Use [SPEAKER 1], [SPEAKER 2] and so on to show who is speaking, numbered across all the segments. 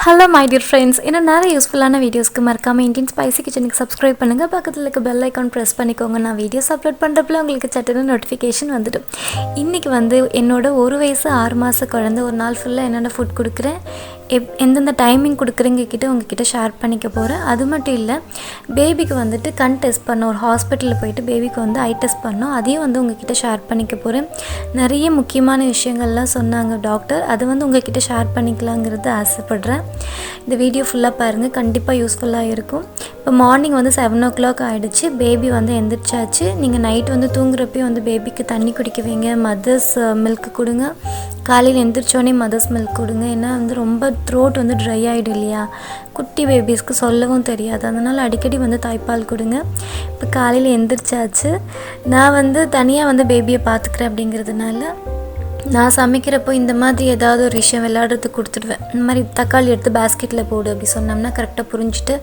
[SPEAKER 1] Hello my dear friends, இன்னும் நிறைய யூஸ்ஃபுல்லான வீடியோஸ்க்கு மறக்காம இந்தியன் ஸ்பைசி கிச்சனுக்கு சப்ஸ்கிரைப் பண்ணுங்க. பக்கத்துல இருக்க பெல் ஐகான் பிரஸ் பண்ணிக்கோங்க. நான் வீடியோஸ் அப்லோட் பண்றப்பல உங்களுக்கு சட்டுன்னு நோட்டிஃபிகேஷன் வந்துடும். இன்னைக்கு என்னோட 1 வயசு 6 மாச குழந்தை ஒரு நாள் ஃபுல்லா என்னென்ன ஃபுட் கொடுக்குறேன், எந்தெந்த டைமிங் கொடுக்குறேங்க உங்ககிட்ட ஷேர் பண்ணிக்க போகிறேன். அது மட்டும் இல்லை, பேபிக்கு கண் டெஸ்ட் பண்ணோம், ஒரு ஹாஸ்பிட்டலில் போயிட்டு பேபிக்கு ஐ டெஸ்ட் பண்ணோம், அதையும் உங்ககிட்ட ஷேர் பண்ணிக்க போகிறேன். நிறைய முக்கியமான விஷயங்கள்லாம் சொன்னாங்க டாக்டர், அதை உங்ககிட்ட ஷேர் பண்ணிக்கலாங்கிறது ஆசைப்பட்றேன். இந்த வீடியோ ஃபுல்லாக பாருங்கள், கண்டிப்பாக யூஸ்ஃபுல்லாக இருக்கும். இப்போ மார்னிங் 7 o'clock ஆகிடுச்சு, பேபி எந்திரிச்சாச்சு. நீங்கள் நைட் தூங்குறப்பையும் பேபிக்கு தண்ணி குடிக்க வைங்க, மதர்ஸ் மில்க் கொடுங்க. காலையில் எந்திரிச்சோடனே மதர்ஸ் மில்க் கொடுங்க. ஏன்னா ரொம்ப த்ரோட் ட்ரை ஆகிடும் இல்லையா, குட்டி பேபிஸ்க்கு சொல்லவும் தெரியாது, அதனால் அடிக்கடி தாய்ப்பால் கொடுங்க. இப்போ காலையில் எந்திரிச்சாச்சு. நான் தனியாக பேபியை பார்த்துக்கிறேன் அப்படிங்கிறதுனால நான் சமைக்கிறப்போ இந்த மாதிரி ஏதாவது ஒரு விஷயம் விளையாடுறதுக்கு கொடுத்துடுவேன். இந்த மாதிரி தக்காளி எடுத்து பேஸ்கெட்டில் போடு அப்படி சொன்னோம்னா கரெக்டாக புரிஞ்சுட்டு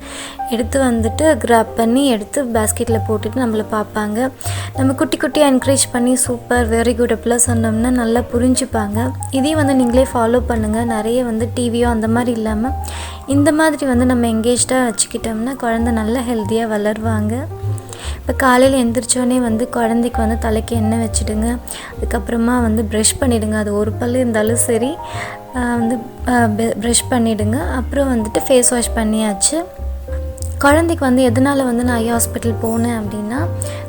[SPEAKER 1] எடுத்து கிராப் பண்ணி எடுத்து பேஸ்கெட்டில் போட்டுட்டு நம்மளை பார்ப்பாங்க. நம்ம குட்டி குட்டியாக என்கரேஜ் பண்ணி சூப்பர் வெரி குட் அப்படிலாம் சொன்னோம்னா நல்லா புரிஞ்சுப்பாங்க. இதையும் நீங்களே ஃபாலோ பண்ணுங்கள். நிறைய டிவியோ அந்த மாதிரி இல்லாமல் இந்த மாதிரி நம்ம எங்கேஜ்டாக வச்சுக்கிட்டோம்னா குழந்தை நல்லா ஹெல்த்தியாக வளருவாங்க. இப்போ காலையில் எந்திரிச்சோடனே குழந்தைக்கு தலைக்கு எண்ணெய் வச்சுடுங்க. அதுக்கப்புறமா ப்ரஷ் பண்ணிவிடுங்க. அது ஒரு பல் இருந்தாலும் சரி, ப்ரஷ் பண்ணிவிடுங்க. அப்புறம் ஃபேஸ் வாஷ் பண்ணியாச்சு. குழந்தைக்கு எதனால் நான் ஐ ஹாஸ்பிட்டல் போனேன் அப்படின்னா,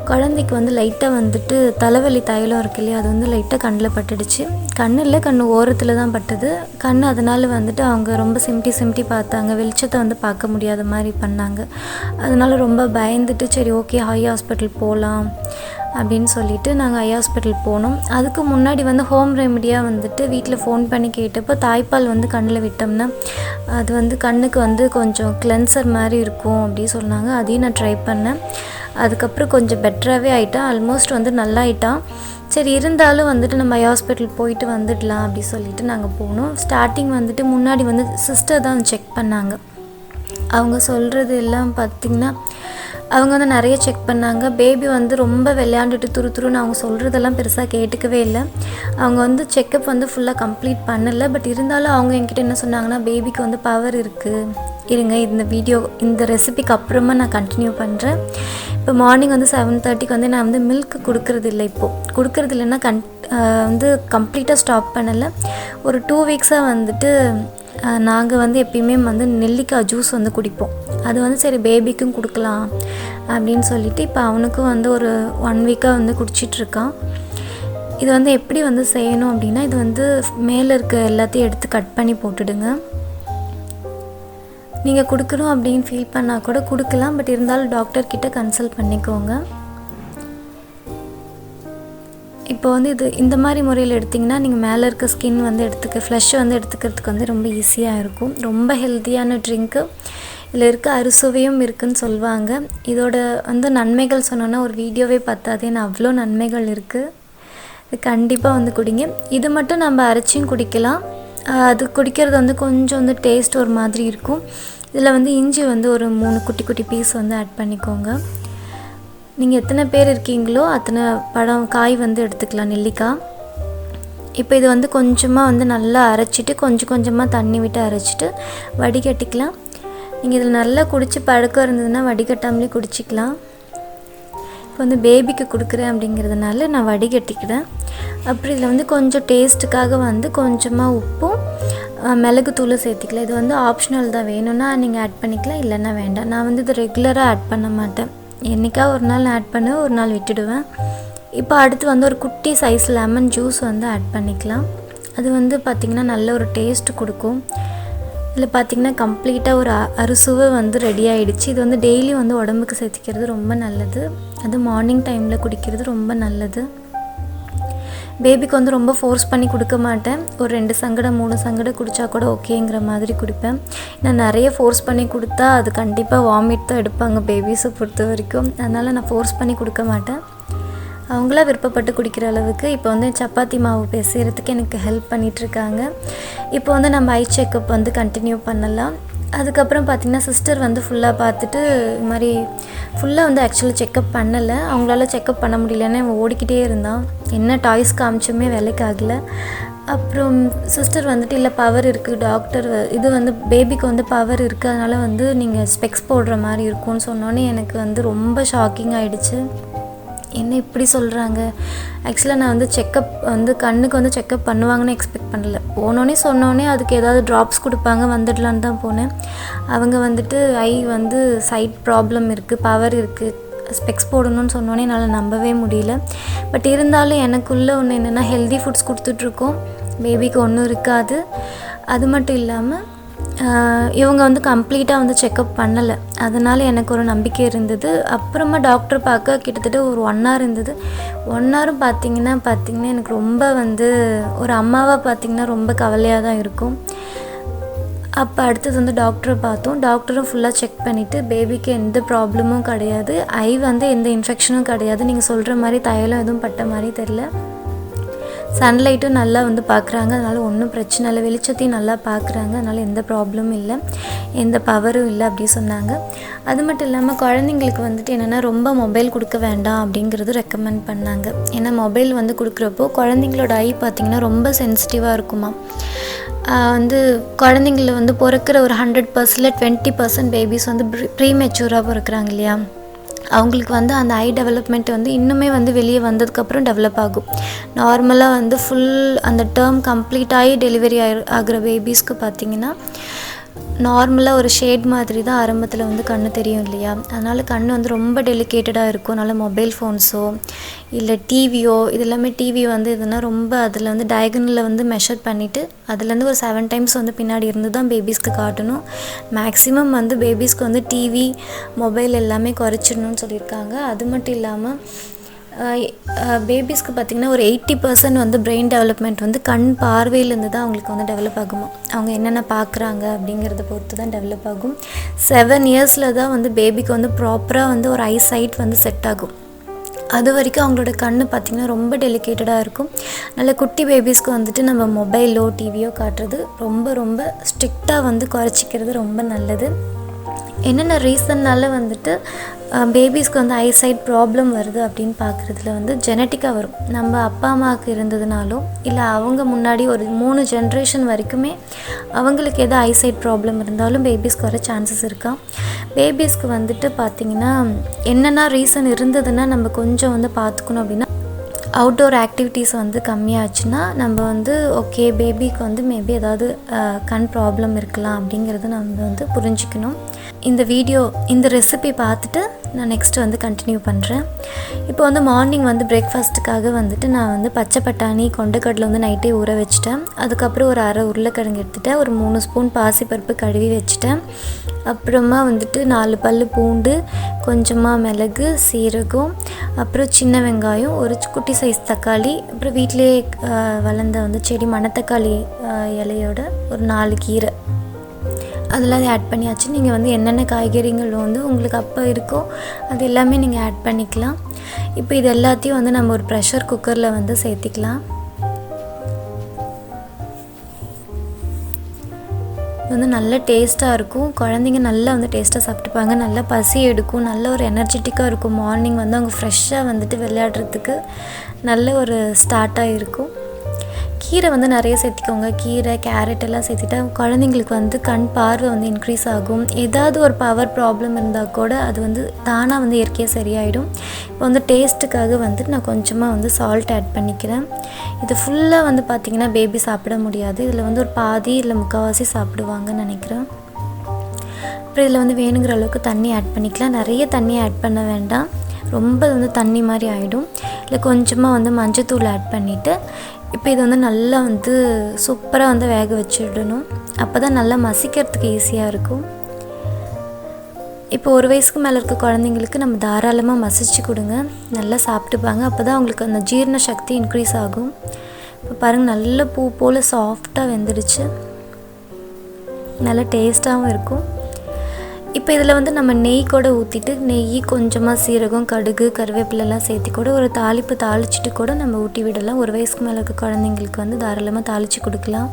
[SPEAKER 1] குழந்தைக்கு லைட்டாக தலைவலி தைலம் இருக்கு இல்லையா, அது லைட்டாக கண்ணில் பட்டுடுச்சு. கண் ஓரத்தில் தான் பட்டது. அதனால் அவங்க ரொம்ப சிமிட்டி பார்த்தாங்க, வெளிச்சத்தை பார்க்க முடியாத மாதிரி பண்ணாங்க. அதனால் ரொம்ப பயந்துட்டு சரி ஓகே ஐ ஹாஸ்பிட்டல் போகலாம் அப்படின்னு சொல்லிவிட்டு நாங்கள் ஐ ஹாஸ்பிட்டல் போனோம். அதுக்கு முன்னாடி ஹோம் ரெமடியாக வீட்டில் ஃபோன் பண்ணி கேட்டப்போ தாய்ப்பால் கண்ணில் விட்டோம்னா அது கண்ணுக்கு கொஞ்சம் கிளென்சர் மாதிரி இருக்கும் அப்படி சொன்னாங்க. அதையும் நான் ட்ரை பண்ணேன். அதுக்கப்புறம் கொஞ்சம் பெட்டராகவே ஆகிட்டான், ஆல்மோஸ்ட் நல்லா ஆகிட்டான். சரி இருந்தாலும் நம்ம ஐ ஹாஸ்பிட்டல் போயிட்டு வந்துடலாம் அப்படி சொல்லிட்டு நாங்கள் போனோம். ஸ்டார்டிங் முன்னாடி சிஸ்டர் தான் செக் பண்ணாங்க. அவங்க சொல்கிறது எல்லாம் பார்த்திங்கன்னா அவங்க நிறைய செக் பண்ணாங்க. பேபி ரொம்ப விளையாண்டுட்டு துருன்னு அவங்க சொல்கிறதெல்லாம் பெருசாக கேட்டுக்கவே இல்லை. அவங்க செக்கப் ஃபுல்லாக கம்ப்ளீட் பண்ணலை. பட் இருந்தாலும் அவங்க என்கிட்ட என்ன சொன்னாங்கன்னா, பேபிக்கு பவர் இருக்குது, இருங்க இந்த ரெசிபிக்கு அப்புறமா நான் கண்டினியூ பண்ணுறேன். இப்போ மார்னிங் 7:30க்கு நான் மில்க் கொடுக்கறது இல்லை. இப்போது கொடுக்கறது இல்லைன்னா கம்ப்ளீட்டாக ஸ்டாப் பண்ணலை. ஒரு 2 வீக்ஸாக நாங்கள் எப்பயுமே நெல்லிக்காய் ஜூஸ் குடிப்போம். அது சரி பேபிக்கும் கொடுக்கலாம் அப்படின்னு சொல்லிவிட்டு இப்போ அவனுக்கும் ஒரு 1 வீக்காக குடிச்சிட்ருக்கான். இது எப்படி செய்யணும் அப்படின்னா, இது மேலே இருக்க எல்லாத்தையும் எடுத்து கட் பண்ணி போட்டுடுங்க. நீங்கள் கொடுக்கணும் அப்படின்னு ஃபீல் பண்ணால் கூட கொடுக்கலாம், பட் இருந்தாலும் டாக்டர்கிட்ட கன்சல்ட் பண்ணிக்கோங்க. இப்போ இது இந்த மாதிரி முறையில் எடுத்திங்கன்னா நீங்கள் மேலே இருக்க ஸ்கின் ஃப்ளஷ் எடுத்துக்கிறதுக்கு ரொம்ப ஈஸியாக இருக்கும். ரொம்ப ஹெல்த்தியான ட்ரிங்க்கு. இதில் இருக்க அறுசுவையும் இருக்குதுன்னு சொல்லுவாங்க. இதோட நன்மைகள் சொன்னோன்னா ஒரு வீடியோவே பார்த்தாதே, நான் அவ்வளோ நன்மைகள் இருக்குது. இது கண்டிப்பாக குடிங்க. இது மட்டும் நம்ம அரைச்சியும் குடிக்கலாம். அது குடிக்கிறது கொஞ்சம் டேஸ்ட் ஒரு மாதிரி இருக்கும். இதில் இஞ்சி ஒரு 3 குட்டி குட்டி பீஸ் ஆட் பண்ணிக்கோங்க. நீங்கள் எத்தனை பேர் இருக்கீங்களோ அத்தனை காய் எடுத்துக்கலாம், நெல்லிக்காய். இப்போ இது கொஞ்சமாக நல்லா அரைச்சிட்டு கொஞ்சமாக தண்ணி விட்டு அரைச்சிட்டு வடிகட்டிக்கலாம். நீங்கள் இதில் நல்லா குடித்து பழக்கம் இருந்ததுன்னா வடிகட்டாமலே குடிச்சிக்கலாம். இப்போ பேபிக்கு கொடுக்குறேன் அப்படிங்கிறதுனால நான் வடிகட்டிக்கிறேன். அப்புறம் இதில் கொஞ்சம் டேஸ்ட்டுக்காக கொஞ்சமாக உப்பும் மிளகுத்தூளும் சேர்த்திக்கலாம். இது ஆப்ஷனல் தான், வேணும்னா நீங்கள் ஆட் பண்ணிக்கலாம், இல்லைன்னா வேண்டாம். நான் இது ரெகுலராக ஆட் பண்ண மாட்டேன், என்றைக்கா ஒரு நாள் ஆட் பண்ணுவேன், ஒரு நாள் விட்டுடுவேன். இப்போ அடுத்து ஒரு குட்டி சைஸ் லெமன் ஜூஸ் ஆட் பண்ணிக்கலாம். அது பார்த்திங்கன்னா நல்ல ஒரு டேஸ்ட் கொடுக்கும். இதில் பார்த்திங்கன்னா கம்ப்ளீட்டாக ஒரு அறுசுவை ரெடி ஆகிடுச்சு. இது டெய்லி உடம்புக்கு சேர்த்திக்கிறது ரொம்ப நல்லது. அது மார்னிங் டைமில் குடிக்கிறது ரொம்ப நல்லது. பேபிக்கு ரொம்ப ஃபோர்ஸ் பண்ணி கொடுக்க மாட்டேன். ஒரு 2 சங்கடம் 3 சங்கடம் குடித்தா கூட ஓகேங்கிற மாதிரி குடிப்பேன். நான் நிறைய ஃபோர்ஸ் பண்ணி கொடுத்தா அது கண்டிப்பாக வாமிட் தான் எடுப்பாங்க பேபிஸை பொறுத்த வரைக்கும். அதனால் நான் ஃபோர்ஸ் பண்ணி கொடுக்க மாட்டேன். அவங்களா விருப்பப்பட்டு குடிக்கிற அளவுக்கு. இப்போ சப்பாத்தி மாவு பிசைறதுக்கு எனக்கு ஹெல்ப் பண்ணிகிட்ருக்காங்க. இப்போ நம்ம ஐ செக்கப் கண்டினியூ பண்ணலாம். அதுக்கப்புறம் பார்த்திங்கன்னா சிஸ்டர் ஃபுல்லாக பார்த்துட்டு இது மாதிரி ஃபுல்லாக ஆக்சுவலாக செக்கப் பண்ணலை. அவங்களால செக்கப் பண்ண முடியலன்னு அவன் ஓடிக்கிட்டே இருந்தான். என்ன டாய்ஸ் காமிச்சுமே வேலைக்கு ஆகலை. அப்புறம் சிஸ்டர் வந்துட்டு இல்லை பவர் இருக்குது டாக்டர் இது வந்து பேபிக்கு வந்து பவர் இருக்குது அதனால் வந்து நீங்கள் ஸ்பெக்ஸ் போடுற மாதிரி இருக்கும்னு சொன்னோன்னே எனக்கு வந்து ரொம்ப ஷாக்கிங் ஆகிடுச்சு. என்ன இப்படி சொல்கிறாங்க? ஆக்சுவலாக நான் வந்து செக்கப் வந்து கண்ணுக்கு வந்து செக்கப் பண்ணுவாங்கன்னு எக்ஸ்பெக்ட் பண்ணல. போனோடனே சொன்னோடனே அதுக்கு ஏதாவது ட்ராப்ஸ் கொடுப்பாங்க வந்துடலான்னு தான் போனேன். அவங்க வந்துட்டு ஐ வந்து சைட் ப்ராப்ளம் இருக்குது, பவர் இருக்குது, ஸ்பெக்ஸ் போடணும்னு சொன்னோன்னே என்னால் நம்பவே முடியல. பட் இருந்தாலும் எனக்குள்ளே ஒன்று என்னென்னா ஹெல்தி ஃபுட்ஸ் கொடுத்துட்ருக்கோம், பேபிக்கு ஒன்றும் இருக்காது. அது மட்டும் இல்லாமல் இவங்க வந்து கம்ப்ளீட்டாக வந்து செக்கப் பண்ணலை, அதனால் எனக்கு ஒரு நம்பிக்கை இருந்தது. அப்புறமா டாக்டர் பார்க்க கிட்டத்தட்ட ஒரு 1 hour இருந்தது. 1 hour பார்த்திங்கன்னா எனக்கு ரொம்ப வந்து ஒரு அம்மாவாக பார்த்திங்கன்னா ரொம்ப கவலையாக தான் இருக்கும். அப்போ அடுத்தது வந்து டாக்டரை பார்த்தோம். டாக்டரும் ஃபுல்லாக செக் பண்ணிவிட்டு பேபிக்கு எந்த ப்ராப்ளமும் கிடையாது, ஐ வந்து எந்த இன்ஃபெக்ஷனும் கிடையாது, நீங்கள் சொல்கிற மாதிரி தைலம் எதுவும் பட்ட மாதிரி தெரில, சன்லைட்டும் நல்லா வந்து பார்க்குறாங்க, அதனால் ஒன்றும் பிரச்சனை இல்லை, வெளிச்சத்தையும் நல்லா பார்க்குறாங்க, அதனால் எந்த ப்ராப்ளமும் இல்லை, எந்த பவரும் இல்லை அப்படி சொன்னாங்க. அது மட்டும் இல்லாமல் குழந்தைங்களுக்கு வந்துட்டு என்னென்னா ரொம்ப மொபைல் கொடுக்க வேண்டாம் அப்படிங்கிறது ரெக்கமெண்ட் பண்ணாங்க. ஏன்னா மொபைல் வந்து கொடுக்குறப்போ குழந்தைங்களோட ஐ பார்த்திங்கன்னா ரொம்ப சென்சிட்டிவாக இருக்குமா. வந்து குழந்தைங்கள வந்து பிறக்கிற ஒரு 100%ல் 20% பேபிஸ் வந்து ப்ரீ மெச்சூராக பிறக்கிறாங்க இல்லையா, அவங்களுக்கு வந்து அந்த ஐ டெவலப்மெண்ட் வந்து இன்னுமே வந்து வெளியே வந்ததுக்கப்புறம் டெவலப் ஆகும். நார்மலாக வந்து ஃபுல் அந்த டேர்ம் கம்ப்ளீட் ஆகி டெலிவரி ஆகிற பேபிஸ்க்கு பார்த்திங்கன்னா நார்மலாக ஒரு ஷேட் மாதிரி தான் ஆரம்பத்தில் வந்து கண்ணு தெரியும் இல்லையா, அதனால் கண் வந்து ரொம்ப டெலிகேட்டடாக இருக்கும். அதனால் மொபைல் ஃபோன்ஸோ இல்லை டிவியோ, இது எல்லாமே டிவி வந்து இதுனா ரொம்ப அதில் வந்து டயகனலில் வந்து மெஷர் பண்ணிவிட்டு அதுலேருந்து ஒரு 7 times வந்து பின்னாடி இருந்து தான் பேபிஸ்க்கு காட்டணும். மேக்ஸிமம் வந்து பேபிஸ்க்கு வந்து டிவி மொபைல் எல்லாமே குறைச்சிடணும்னு சொல்லியிருக்காங்க. அது மட்டும் இல்லாமல் பேபிஸ்க்கு பார்த்திங்கன்னா ஒரு 80% வந்து பிரெயின் டெவலப்மெண்ட் வந்து கண் பார்வையிலேருந்து தான் அவங்களுக்கு வந்து டெவலப் ஆகுமா. அவங்க என்னென்ன பார்க்குறாங்க அப்படிங்கிறத பொறுத்து தான் டெவலப் ஆகும். 7 yearsல தான் வந்து பேபிக்கு வந்து ப்ராப்பராக வந்து ஒரு ஐ சைட் வந்து செட் ஆகும். அது வரைக்கும் அவங்களோட கண் பார்த்திங்கன்னா ரொம்ப டெலிகேட்டடாக இருக்கும். நல்ல குட்டி பேபிஸ்க்கு வந்துட்டு நம்ம மொபைலோ டிவியோ காட்டுறது ரொம்ப ரொம்ப ஸ்ட்ரிக்டாக வந்து குறைச்சிக்கிறது ரொம்ப நல்லது. என்னென்ன ரீசன்னால வந்துட்டு பேபிஸ்க்கு வந்து ஐசைட் ப்ராப்ளம் வருது அப்படின்னு பார்க்குறதுல வந்து ஜெனட்டிக்காக வரும். நம்ம அப்பா அம்மாவுக்கு இருந்ததுனாலும் இல்லை அவங்க முன்னாடி ஒரு 3 generation வரைக்குமே அவங்களுக்கு எதோ ஐசைட் ப்ராப்ளம் இருந்தாலும் பேபிஸ்க்கு வர சான்சஸ் இருக்கா. பேபிஸ்க்கு வந்துட்டு பார்த்திங்கன்னா என்னென்ன ரீசன் இருந்ததுன்னா நம்ம கொஞ்சம் வந்து பார்த்துக்கணும். அப்படின்னா அவுட்டோர் ஆக்டிவிட்டீஸ் வந்து கம்மியாச்சுன்னா நம்ம வந்து ஓகே பேபிக்கு வந்து மேபி ஏதாவது கண் ப்ராப்ளம் இருக்கலாம் அப்படிங்கிறத நம்ம வந்து புரிஞ்சுக்கணும். இந்த ரெசிபி பார்த்துட்டு நான் நெக்ஸ்ட்டு வந்து கண்டினியூ பண்ணுறேன். இப்போ வந்து மார்னிங் வந்து பிரேக்ஃபாஸ்ட்டுக்காக வந்துட்டு நான் வந்து பச்சை பட்டாணி கொண்டைக்கடலை வந்து நைட்டே ஊற வச்சுட்டேன். அதுக்கப்புறம் ஒரு அரை உருளைக்கிழங்கு எடுத்துகிட்டேன், ஒரு 3 ஸ்பூன் பாசிப்பருப்பு கழுவி வச்சுட்டேன். அப்புறமா வந்துட்டு 4 பல் பூண்டு, கொஞ்சமாக மிளகு, சீரகம், அப்புறம் சின்ன வெங்காயம், ஒரு குட்டி சைஸ் தக்காளி, அப்புறம் வீட்டிலே வளர்ந்த வந்து செடி மணத்தக்காளி இலையோட ஒரு 4 கீரை அதெல்லாம் ஆட் பண்ணியாச்சு. நீங்கள் வந்து என்னென்ன காய்கறிகள் வந்து உங்களுக்கு அப்போ இருக்கோ அது எல்லாமே நீங்கள் ஆட் பண்ணிக்கலாம். இப்போ இது எல்லாத்தையும் வந்து நம்ம ஒரு ப்ரெஷர் குக்கரில் வந்து சேர்த்திக்கலாம். இது வந்து நல்ல டேஸ்ட்டாக இருக்கும். குழந்தைங்க நல்லா வந்து டேஸ்ட்டாக சாப்பிட்டுப்பாங்க, நல்லா பசி எடுக்கும், நல்ல ஒரு எனர்ஜெட்டிக்காக இருக்கும். மார்னிங் வந்து அவங்க ஃப்ரெஷ்ஷாக வந்துட்டு விளையாடுறதுக்கு நல்ல ஒரு ஸ்டார்ட்டாக இருக்கும். கீரை வந்து நிறைய சேர்த்திக்கோங்க. கீரை, கேரட் எல்லாம் சேர்த்துட்டா குழந்தைங்களுக்கு வந்து கண் பார்வை வந்து இன்க்ரீஸ் ஆகும். ஏதாவது ஒரு பவர் ப்ராப்ளம் இருந்தால் கூட அது வந்து தானாக வந்து இயற்கையாக சரியாயிடும். இப்போ வந்து டேஸ்ட்டுக்காக வந்துட்டு நான் கொஞ்சமாக வந்து சால்ட் ஆட் பண்ணிக்கிறேன். இது ஃபுல்லாக வந்து பார்த்திங்கன்னா பேபி சாப்பிட முடியாது, இதில் வந்து ஒரு பாதி இல்லை முக்கால்வாசி சாப்பிடுவாங்கன்னு நினைக்கிறேன். அப்புறம் இதில் வந்து வேணுங்கிற அளவுக்கு தண்ணி ஆட் பண்ணிக்கலாம். நிறைய தண்ணி ஆட் பண்ண வேண்டாம், ரொம்ப வந்து தண்ணி மாதிரி ஆகிடும். இல்லை கொஞ்சமாக வந்து மஞ்சத்தூள் ஆட் பண்ணிவிட்டு இப்போ இது வந்து நல்லா வந்து சூப்பராக வந்து வேக வச்சுடணும். அப்போ தான் நல்லா மசிக்கிறதுக்கு ஈஸியாக இருக்கும். இப்போ 1 வயசுக்கு மேலே இருக்க குழந்தைங்களுக்கு நம்ம தாராளமாக மசிச்சு கொடுங்க, நல்லா சாப்பிட்டுப்பாங்க. அப்போ தான் அவங்களுக்கு அந்த ஜீரண சக்தி இன்க்ரீஸ் ஆகும். இப்போ பாருங்கள் நல்ல பூ போல் சாஃப்டாக வெந்துடுச்சு, நல்லா டேஸ்ட்டாகவும் இருக்கும். இப்போ இதில் வந்து நம்ம நெய் கூட ஊற்றிட்டு, நெய் கொஞ்சமாக சீரகம், கடுகு, கருவேப்பிலெல்லாம் சேர்த்து கூட ஒரு தாளிப்பு தாளிச்சிட்டு கூட நம்ம ஊட்டி விடலாம். 1 வயசுக்கு மேலே இருக்க குழந்தைங்களுக்கு வந்து தாராளமாக தாளித்து கொடுக்கலாம்.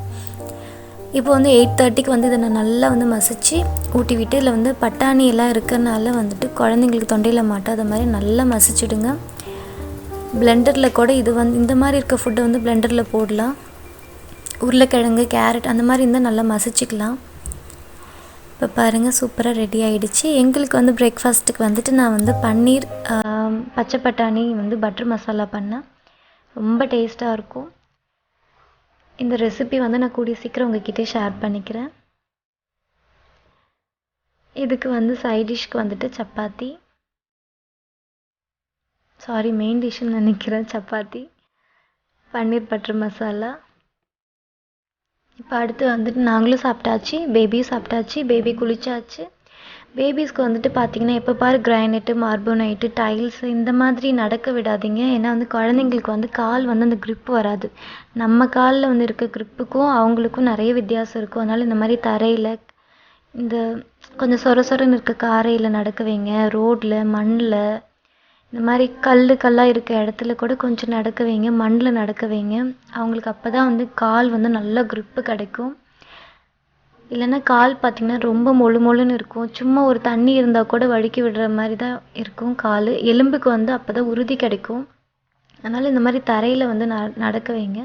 [SPEAKER 1] இப்போ வந்து 8:30க்கு வந்து இதை நான் நல்லா வந்து மசிச்சு ஊட்டி விட்டு, இதில் வந்து பட்டாணி எல்லாம் இருக்கிறனால வந்துட்டு குழந்தைங்களுக்கு தொண்டையில் மாட்டாத மாதிரி நல்லா மசிச்சுடுங்க. பிளெண்டரில் கூட இது வந்து இந்த மாதிரி இருக்க ஃபுட்டை வந்து பிளெண்டரில் போடலாம். உருளைக்கிழங்கு, கேரட் அந்த மாதிரி இருந்தால் நல்லா மசிச்சுக்கலாம். இப்போ பாருங்கள் சூப்பராக ரெடி ஆகிடுச்சு. எங்களுக்கு வந்து பிரேக்ஃபாஸ்ட்டுக்கு வந்துட்டு நான் வந்து பன்னீர் பச்சை பட்டாணி வந்து பட்டர் மசாலா பண்ணேன். ரொம்ப டேஸ்ட்டாக இருக்கும். இந்த ரெசிபி வந்து நான் கூடிய சீக்கிரம் உங்ககிட்ட ஷேர் பண்ணிக்கிறேன். இதுக்கு வந்து சைட் டிஷ்க்கு வந்துட்டு சப்பாத்தி, மெயின் டிஷ்ஷுன்னு நினைக்கிறேன், சப்பாத்தி, பன்னீர் பட்டர் மசாலா. இப்போ அடுத்து வந்துட்டு நாங்களும் சாப்பிட்டாச்சு, பேபியும் சாப்பிட்டாச்சு, பேபி குளிச்சாச்சு. பேபிஸ்க்கு வந்துட்டு பார்த்திங்கன்னா எப்போ பாரு கிரானைட்டு, மார்போனைட்டு, டைல்ஸ் இந்த மாதிரி நடக்க விடாதீங்க. ஏன்னா வந்து குழந்தைங்களுக்கு வந்து கால் வந்து அந்த க்ரிப் வராது. நம்ம காலில் வந்து இருக்க க்ரிப்புக்கும் அவங்களுக்கும் நிறைய வித்தியாசம் இருக்கும். அதனால் இந்த மாதிரி தரையில், இந்த கொஞ்சம் சொரன்னு இருக்க காரையில் நடக்க வைங்க. ரோட்டில், மண்ணில், இந்த மாதிரி கல்லாக இருக்க இடத்துல கூட கொஞ்சம் நடக்க வைங்க. மண்ணில் நடக்க வைங்க. அவங்களுக்கு அப்போ தான் வந்து கால் வந்து நல்லா க்ரிப்பு கிடைக்கும். இல்லைன்னா கால் பார்த்திங்கன்னா ரொம்ப மொழுன்னு இருக்கும். சும்மா ஒரு தண்ணி இருந்தால் கூட வழுக்கி விடுற மாதிரி தான் இருக்கும் கால். எலும்புக்கு வந்து அப்போ தான் உறுதி கிடைக்கும். அதனால் இந்த மாதிரி தரையில் வந்து நடக்க வைங்க.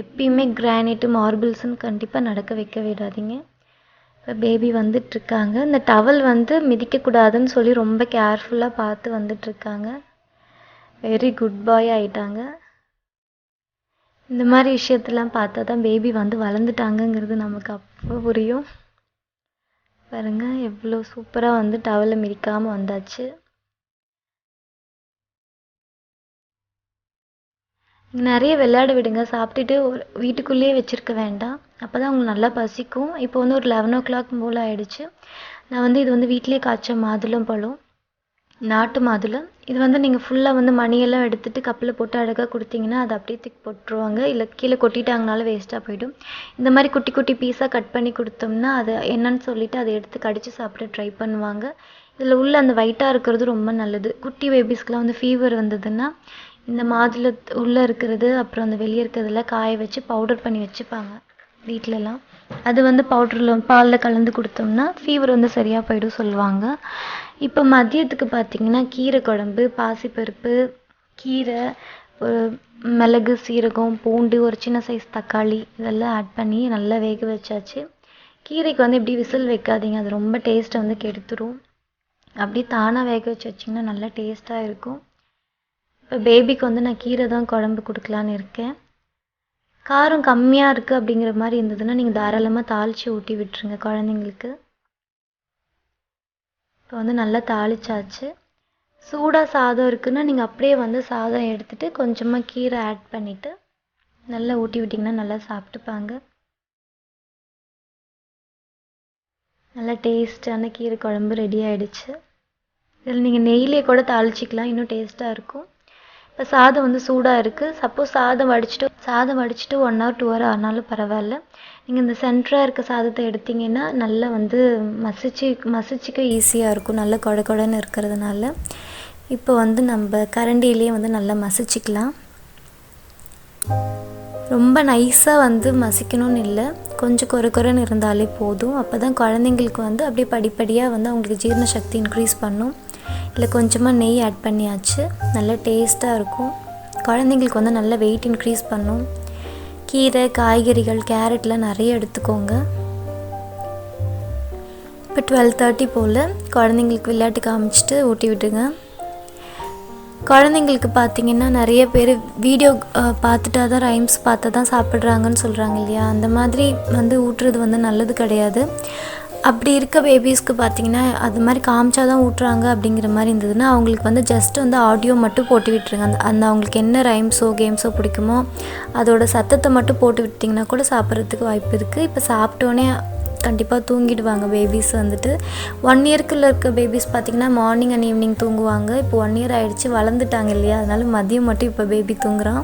[SPEAKER 1] எப்பயுமே கிரானைட்டு, மார்பிள்ஸ்ன்னு கண்டிப்பாக நடக்க வைக்க விடாதீங்க. இப்போ பேபி வந்துட்டுருக்காங்க. இந்த டவல் வந்து மிதிக்கக்கூடாதுன்னு சொல்லி ரொம்ப கேர்ஃபுல்லாக பார்த்து வந்துட்டுருக்காங்க. வெரி குட் பாய் ஆகிட்டாங்க. இந்த மாதிரி விஷயத்தெல்லாம் பார்த்தா தான் பேபி வந்து வளர்ந்துட்டாங்கங்கிறது நமக்கு அப்போ புரியும். பாருங்கள் எவ்வளோ சூப்பராக வந்து டவலை மிதிக்காமல் வந்தாச்சு. நிறைய விளையாட விடுங்க. சாப்பிட்டுட்டு வீட்டுக்குள்ளேயே வச்சுருக்க வேண்டாம். அப்போ தான் அவங்களுக்கு நல்லா பசிக்கும். இப்போ வந்து ஒரு 11 o'clock போல் ஆகிடுச்சு. நான் வந்து இது வந்து வீட்டிலே காய்ச்ச மாதுளம் பழம், நாட்டு மாதுளம். இது வந்து நீங்கள் ஃபுல்லாக வந்து மணியெல்லாம் எடுத்துகிட்டு கப்பில் போட்டு அழகாக கொடுத்தீங்கன்னா அதை அப்படியே தூக்கி போட்டுருவாங்க. இல்லை கீழே கொட்டிட்டாங்கனாலும் வேஸ்ட்டாக போயிடும். இந்த மாதிரி குட்டி குட்டி பீஸாக கட் பண்ணி கொடுத்தோம்னா அதை என்னன்னு சொல்லிவிட்டு அதை எடுத்து கடித்து சாப்பிட ட்ரை பண்ணுவாங்க. இதில் உள்ள அந்த ஒயிட்டாக இருக்கிறது ரொம்ப நல்லது. குட்டி பேபிஸ்க்கெலாம் வந்து ஃபீவர் வந்ததுன்னா இந்த மாதுளை உள்ளே இருக்கிறது, அப்புறம் அந்த வெளியே இருக்கிறதெல்லாம் காய வச்சு பவுடர் பண்ணி வச்சுப்பாங்க வீட்டிலலாம். அது வந்து பவுடரில் பாலில் கலந்து கொடுத்தோம்னா ஃபீவர் வந்து சரியாக போயிடும் சொல்லுவாங்க. இப்போ மதியத்துக்கு பார்த்திங்கன்னா கீரை குழம்பு, பாசிப்பருப்பு, கீரை, மிளகு, சீரகம், பூண்டு, ஒரு சின்ன சைஸ் தக்காளி இதெல்லாம் ஆட் பண்ணி நல்லா வேக வச்சாச்சு. கீரைக்கு வந்து இப்படி விசில் வைக்காதீங்க, அது ரொம்ப டேஸ்ட்டை வந்து கெடுத்துரும். அப்படியே தானாக வேக வச்சு வச்சிங்கன்னா நல்லா டேஸ்ட்டாக இருக்கும். இப்போ பேபிக்கு வந்து நான் கீரை தான் குழம்பு கொடுக்கலான்னு இருக்கேன். காரம் கம்மியாக இருக்குது அப்படிங்கிற மாதிரி இருந்ததுன்னா நீங்கள் தாராளமாக தாளித்து ஊட்டி விட்டுருங்க குழந்தைங்களுக்கு. இப்போ வந்து நல்லா தாளிச்சாச்சு. சூடாக சாதம் இருக்குன்னா நீங்கள் அப்படியே வந்து சாதம் எடுத்துகிட்டு கொஞ்சமாக கீரை ஆட் பண்ணிவிட்டு நல்லா ஊட்டி விட்டிங்கன்னா நல்லா சாப்பிட்டுப்பாங்க. நல்லா டேஸ்டான கீரை குழம்பு ரெடி ஆகிடுச்சு. இதில் நீங்கள் நெய்யிலே கூட தாளிச்சிக்கலாம், இன்னும் டேஸ்ட்டாக இருக்கும். இப்போ சாதம் வந்து சூடாக இருக்குது. சப்போஸ் சாதம் வடிச்சிட்டு 1 hour 2 hour ஆனாலும் பரவாயில்ல. நீங்கள் இந்த சென்டராக இருக்க சாதத்தை எடுத்திங்கன்னா நல்லா வந்து மசிச்சிக்க ஈஸியாக இருக்கும், நல்லா கொடன்னு இருக்கிறதுனால. இப்போ வந்து நம்ம கரண்டியிலே வந்து நல்லா மசிச்சிக்கலாம். ரொம்ப நைஸாக வந்து மசிக்கணும்னு இல்லை, கொஞ்சம் கொரன்னு இருந்தாலே போதும். அப்போ தான் குழந்தைங்களுக்கு வந்து அப்படியே படிப்படியாக வந்து அவங்களுக்கு ஜீரண சக்தி இன்க்ரீஸ் பண்ணும். இல்லை கொஞ்சமாக நெய் ஆட் பண்ணியாச்சு, நல்லா டேஸ்ட்டாக இருக்கும். குழந்தைங்களுக்கு வந்து நல்லா வெயிட் இன்க்ரீஸ் பண்ணும். கீரை, காய்கறிகள், கேரட்லாம் நிறைய எடுத்துக்கோங்க. இப்போ 12:30 போல் குழந்தைங்களுக்கு விளையாட்டு காமிச்சிட்டு ஊட்டி விட்டுங்க. குழந்தைங்களுக்கு பார்த்திங்கன்னா நிறைய பேர் வீடியோ பார்த்துட்டா தான், ரைம்ஸ் பார்த்தா தான் சாப்பிட்றாங்கன்னு சொல்கிறாங்க இல்லையா. அந்த மாதிரி வந்து ஊட்டுறது வந்து நல்லது கிடையாது. அப்படி இருக்க பேபிஸ்க்கு பார்த்திங்கன்னா அது மாதிரி காமிச்சா தான் ஊட்டுறாங்க அப்படிங்கிற மாதிரி இருந்ததுன்னா அவங்களுக்கு வந்து ஜஸ்ட் வந்து ஆடியோ மட்டும் போட்டு விட்டுருங்க. அந்த அவங்களுக்கு என்ன ரைம்ஸோ கேம்ஸோ பிடிக்குமோ அதோட சத்தத்தை மட்டும் போட்டு விட்டிங்கன்னா கூட சாப்பிட்றதுக்கு வாய்ப்பு இருக்குது. இப்போ சாப்பிட்டோன்னே கண்டிப்பாக தூங்கிடுவாங்க பேபிஸ். வந்துட்டு 1 yearக்குள்ளே இருக்க பேபிஸ் பார்த்திங்கன்னா மார்னிங் அண்ட் ஈவினிங் தூங்குவாங்க. இப்போ 1 year ஆகிடுச்சு, வளர்ந்துட்டாங்க இல்லையா, அதனால மதியம் மட்டும் இப்போ பேபி தூங்குறான்.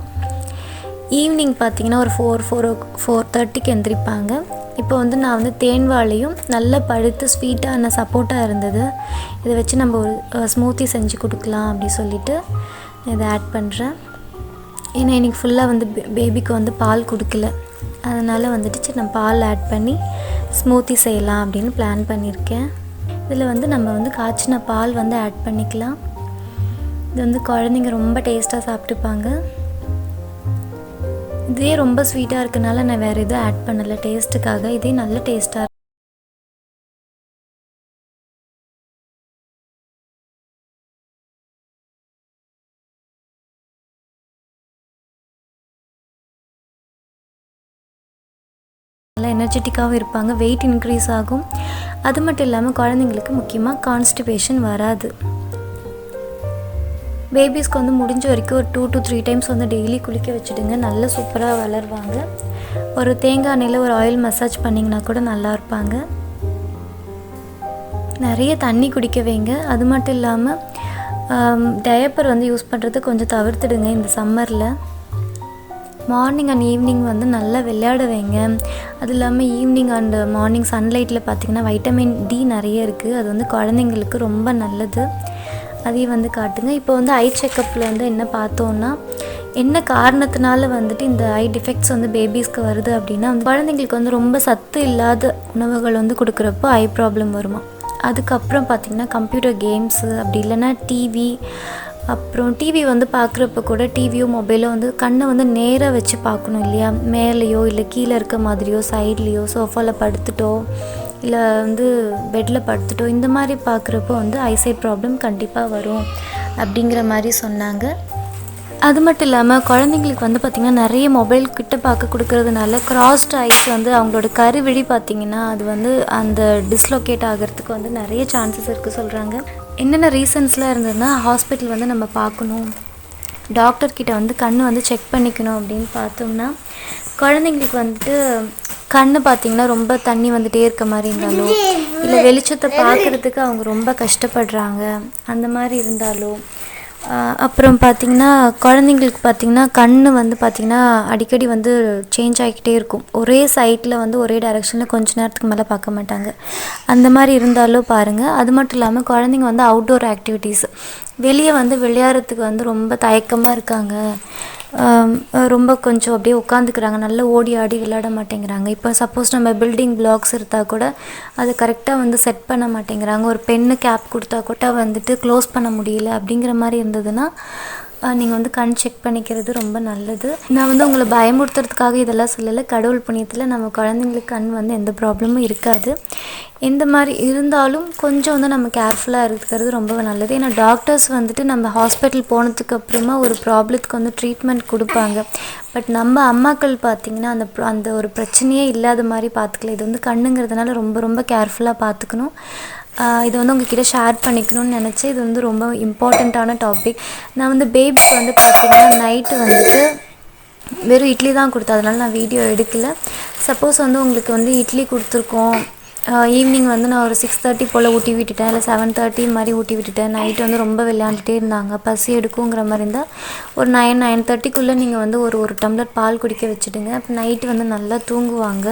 [SPEAKER 1] ஈவினிங் பார்த்திங்கன்னா ஒரு 4:30க்கு எந்திரிப்பாங்க. இப்போ வந்து நான் வந்து தேன் வாழையும் நல்லா பழுத்து ஸ்வீட்டான சப்போட்டா இருந்தது, இதை வச்சு நம்ம ஒரு ஸ்மூத்தி செஞ்சு கொடுக்கலாம் அப்படி சொல்லிவிட்டு இதை ஆட் பண்ணுறேன். ஏன்னா இன்றைக்கி ஃபுல்லாக வந்து பேபிக்கு வந்து பால் கொடுக்கல, அதனால் வந்துட்டு நான் பால் ஆட் பண்ணி ஸ்மூத்தி செய்யலாம் அப்படின்னு பிளான் பண்ணியிருக்கேன். இதில் வந்து நம்ம வந்து காய்ச்சின பால் வந்து ஆட் பண்ணிக்கலாம். இது வந்து குழந்தைங்க ரொம்ப டேஸ்ட்டாக சாப்பிட்டுப்பாங்க. இதே ரொம்ப ஸ்வீட்டாக இருக்கனால நான் வேறு எதுவும் ஆட் பண்ணலை டேஸ்ட்டுக்காக. இதே நல்ல டேஸ்ட்டாக நல்லா எனர்ஜெட்டிக்காகவும் இருப்பாங்க. வெயிட் இன்க்ரீஸ் ஆகும். அது மட்டும் இல்லாமல் குழந்தைங்களுக்கு முக்கியமாக கான்ஸ்டிபேஷன் வராது. பேபிஸ்க்கு வந்து முடிஞ்ச வரைக்கும் ஒரு 2 to 3 டைம்ஸ் வந்து டெய்லி குளிக்க வச்சுடுங்க. நல்லா சூப்பராக வளருவாங்க. ஒரு தேங்காய் எண்ணெயில் ஒரு ஆயில் மசாஜ் பண்ணிங்கன்னா கூட நல்லா இருப்பாங்க. நிறைய தண்ணி குடிக்க வைங்க. அது மட்டும் இல்லாமல் டயப்பர் வந்து யூஸ் பண்ணுறது கொஞ்சம் தவிர்த்துடுங்க இந்த சம்மரில். மார்னிங் அண்ட் ஈவினிங் வந்து நல்லா விளையாட வைங்க. அது இல்லாமல் ஈவினிங் அண்ட் மார்னிங் சன்லைட்டில் பார்த்திங்கன்னா வைட்டமின் டி நிறைய இருக்குது. அது வந்து குழந்தைங்களுக்கு ரொம்ப நல்லது. அதையும் வந்து காட்டுங்க. இப்போ வந்து ஐ செக்கப்பில் வந்து என்ன பார்த்தோன்னா, என்ன காரணத்தினால வந்துட்டு இந்த ஐ டிஃபெக்ட்ஸ் வந்து பேபிஸ்க்கு வருது அப்படின்னா, வந்து குழந்தைங்களுக்கு வந்து ரொம்ப சத்து இல்லாத உணவுகள் வந்து கொடுக்குறப்போ ஐ ப்ராப்ளம் வருமா. அதுக்கப்புறம் பார்த்திங்கன்னா கம்ப்யூட்டர் கேம்ஸு, அப்படி இல்லைன்னா டிவி. அப்புறம் டிவி வந்து பார்க்குறப்ப கூட டிவியோ மொபைலோ வந்து கண்ணை வந்து நேராக வச்சு பார்க்கணும் இல்லையா. மேலேயோ இல்லை கீழே இருக்க மாதிரியோ சைட்லேயோ சோஃபாவில் படுத்துட்டோ இல்லை வந்து பெட்டில் படுத்துட்டோ இந்த மாதிரி பார்க்குறப்போ வந்து ஐசைட் ப்ராப்ளம் கண்டிப்பாக வரும் அப்படிங்கிற மாதிரி சொன்னாங்க. அது மட்டும் இல்லாமல் குழந்தைங்களுக்கு வந்து பார்த்திங்கன்னா நிறைய மொபைல் கிட்ட பார்க்க கொடுக்கறதுனால கிராஸ்ட் ஐஸ் வந்து அவங்களோட கருவிழி பார்த்திங்கன்னா அது வந்து அந்த டிஸ்லோகேட் ஆகிறதுக்கு வந்து நிறைய சான்சஸ் இருக்குது சொல்கிறாங்க. என்னென்ன ரீசன்ஸ்லாம் இருந்ததுன்னா, ஹாஸ்பிட்டல் வந்து நம்ம பார்க்கணும், டாக்டர்கிட்ட வந்து கண் வந்து செக் பண்ணிக்கணும் அப்படின்னு பார்த்தோம்னா, குழந்தைங்களுக்கு வந்துட்டு கண் பார்த்திங்கன்னா ரொம்ப தண்ணி வந்துகிட்டே இருக்க மாதிரி இருந்தாலோ இல்லை வெளிச்சத்தை பார்க்குறதுக்கு அவங்க ரொம்ப கஷ்டப்படுறாங்க அந்த மாதிரி இருந்தாலோ, அப்புறம் பார்த்திங்கன்னா குழந்தைங்களுக்கு பார்த்திங்கன்னா கண் வந்து பார்த்திங்கன்னா அடிக்கடி வந்து சேஞ்ச் ஆகிக்கிட்டே இருக்கும். ஒரே சைட்டில் வந்து ஒரே டைரெக்ஷனில் கொஞ்ச நேரத்துக்கு மேலே பார்க்க மாட்டாங்க. அந்த மாதிரி இருந்தாலும் பாருங்கள். அது மட்டும் இல்லாமல் குழந்தைங்க வந்து அவுட்டோர் ஆக்டிவிட்டீஸ் வெளியே வந்து விளையாடுறதுக்கு வந்து ரொம்ப தயக்கமாக இருக்காங்க. ரொம்ப கொஞ்சம் அப்படியே உட்காந்துக்கிறாங்க. நல்லா ஓடி ஆடி விளையாட மாட்டேங்கிறாங்க. இப்போ சப்போஸ் நம்ம பில்டிங் பிளாக்ஸ் இருந்தால் கூட அதை கரெக்டாக வந்து செட் பண்ண மாட்டேங்கிறாங்க. ஒரு பென்னு கேப் கொடுத்தா கூட வந்துட்டு க்ளோஸ் பண்ண முடியல அப்படிங்கிற மாதிரி இருந்ததுன்னா நீங்கள் வந்து கண் செக் பண்ணிக்கிறது ரொம்ப நல்லது. நான் வந்து உங்களை பயமுறுத்துறதுக்காக இதெல்லாம் சொல்லலை. கடவுள் புண்ணியத்தில் நம்ம குழந்தைங்களுக்கு கண் வந்து எந்த ப்ராப்ளமும் இருக்காது. எந்த மாதிரி இருந்தாலும் கொஞ்சம் வந்து நம்ம கேர்ஃபுல்லாக இருக்கிறது ரொம்ப நல்லது. ஏன்னா டாக்டர்ஸ் வந்துட்டு நம்ம ஹாஸ்பிட்டல் போனதுக்கு அப்புறமா ஒரு ப்ராப்ளத்துக்கு வந்து ட்ரீட்மெண்ட் கொடுப்பாங்க. பட் நம்ம அம்மாக்கள் பார்த்திங்கன்னா அந்த ஒரு பிரச்சனையே இல்லாத மாதிரி பார்த்துக்கல. இது வந்து கண்ணுங்கிறதுனால ரொம்ப ரொம்ப கேர்ஃபுல்லாக பார்த்துக்கணும். இதை வந்து உங்கள்கிட்ட ஷேர் பண்ணிக்கணும்னு நினச்சேன். இது வந்து ரொம்ப இம்பார்ட்டண்ட்டான டாபிக். நான் வந்து பேபிக்கு வந்து பார்த்திங்கன்னா நைட்டு வந்துட்டு வெறும் இட்லி தான் கொடுத்தேன். அதனால் நான் வீடியோ எடுக்கலை. சப்போஸ் வந்து உங்களுக்கு வந்து இட்லி கொடுத்துருக்கோம், ஈவினிங் வந்து நான் ஒரு 6:30 போல் ஊட்டி விட்டுட்டேன், இல்லை 7:30 மாதிரி ஊட்டி விட்டுட்டேன், நைட்டு வந்து ரொம்ப விளையாண்டுட்டே இருந்தாங்க, பசி எடுக்குங்கிற மாதிரி இருந்தால் ஒரு 9-9:30க்குள்ளே நீங்கள் வந்து ஒரு டம்ளர் பால் குடிக்க வச்சுடுங்க. அப்போ நைட்டு வந்து நல்லா தூங்குவாங்க.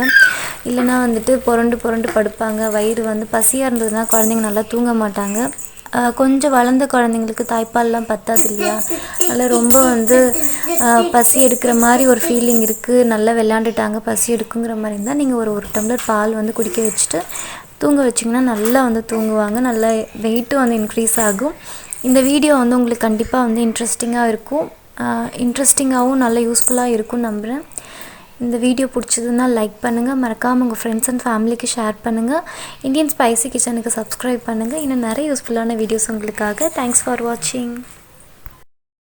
[SPEAKER 1] இல்லைனா வந்துட்டு புரண்டு படுப்பாங்க. வயிறு வந்து பசியாக இருந்ததுன்னா குழந்தைங்க நல்லா தூங்க மாட்டாங்க. கொஞ்சம் வளர்ந்த குழந்தைங்களுக்கு தாய்ப்பால்லாம் பத்தாது இல்லையா. அதில் ரொம்ப வந்து பசி எடுக்கிற மாதிரி ஒரு ஃபீலிங் இருக்குது, நல்லா விளையாண்டுட்டாங்க, பசி எடுக்குங்கிற மாதிரி இருந்தால் நீங்கள் ஒரு டம்ளர் பால் வந்து குடிக்க வச்சுட்டு தூங்க வச்சிங்கன்னா நல்லா வந்து தூங்குவாங்க. நல்லா வெயிட்டும் வந்து இன்க்ரீஸ் ஆகும். இந்த வீடியோ வந்து உங்களுக்கு கண்டிப்பாக வந்து இன்ட்ரெஸ்டிங்காக இருக்கும். இன்ட்ரெஸ்டிங்காகவும் நல்லா யூஸ்ஃபுல்லாக இருக்கும்னு நம்புகிறேன். இந்த வீடியோ பிடிச்சதுன்னா லைக் பண்ணுங்கள். மறக்காமல் உங்கள் ஃப்ரெண்ட்ஸ் அண்ட் ஃபேமிலிக்கு ஷேர் பண்ணுங்கள். இந்தியன் ஸ்பைசி கிச்சனுக்கு சப்ஸ்கிரைப் பண்ணுங்கள். இன்னும் நிறைய யூஸ்ஃபுல்லான வீடியோஸ் உங்களுக்காக. தேங்க்ஸ் ஃபார் வாட்சிங்.